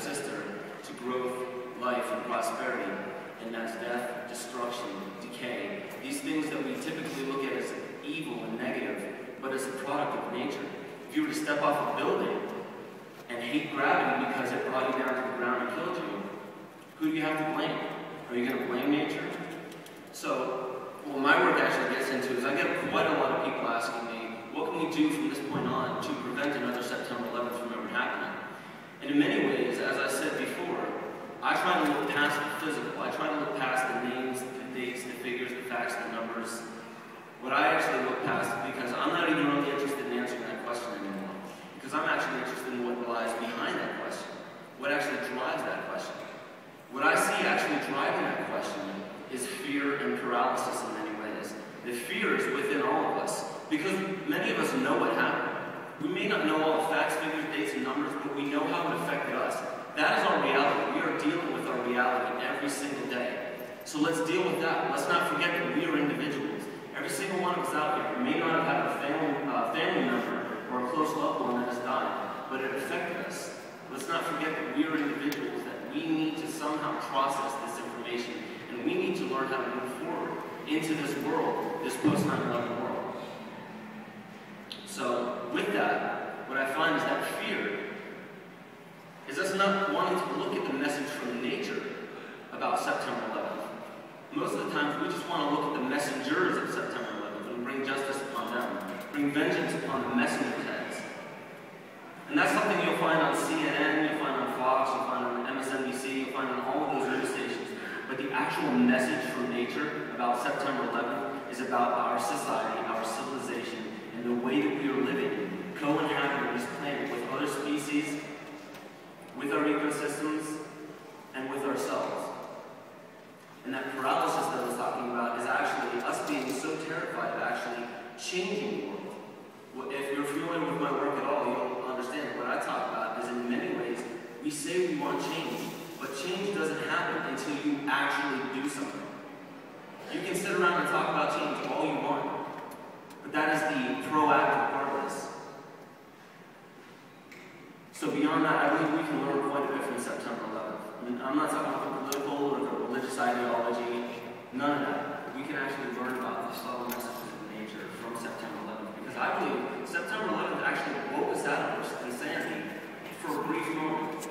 sister to growth, life, and prosperity, and that's death, destruction, decay. These things that we typically look at as evil and negative, but as a product of nature. If you were to step off a building and hate gravity because it brought you down to the ground and killed you, who do you have to blame? Are you going to blame nature? So, what my work actually gets into is I get quite a lot of people asking me, what can we do from this point on to prevent another September 11th from ever happening? And in many ways, as I said before, I try to look past the physical. I try to look past the names, the dates, the figures, the facts, the numbers. What I actually look past, because I'm not even really interested in answering that question anymore, because I'm actually interested in what lies behind that question, what actually drives that question. What I see actually driving that question is fear and paralysis in many ways. The fear is within all of us, because many of us know what happened. We may not know all the facts, figures, dates, and numbers, but we know how it affected us. That is our reality. We are dealing with our reality every single day. So let's deal with that. Let's not forget that we are individuals. Every single one of us out here may not have had a family member or a close loved one that has died, but it affected us. Let's not forget that we are individuals, that we need to somehow process this information, and we need to learn how to move forward into this world, this post-9/11 world. So, with that, what I find is that fear is us not wanting to look at the message from nature about September 11th. Most of the times, we just want to look at the messengers of September 11th and bring justice upon them, bring vengeance upon the messengers' heads. And that's something you'll find on CNN, you'll find on Fox, you'll find on MSNBC, you'll find on all of those news stations. But the actual message from nature about September 11th is about our society, our civilization, and the way that we are living, co-inhabiting this planet with other species, with our ecosystems, and with ourselves. And that paralysis that I was talking about is actually us being so terrified of actually changing the world. If you're familiar with my work at all, you'll understand what I talk about is in many ways, we say we want change, but change doesn't happen until you actually do something. You can sit around and talk about change all you want, but that is the proactive part of this. So beyond that, I believe we can learn quite a bit from September 11th. I mean, I'm not talking about the political or the religious ideology, none of that. We can actually learn about the subtle messages of nature from September 11th, because I believe September 11th actually woke us out of insanity for a brief moment.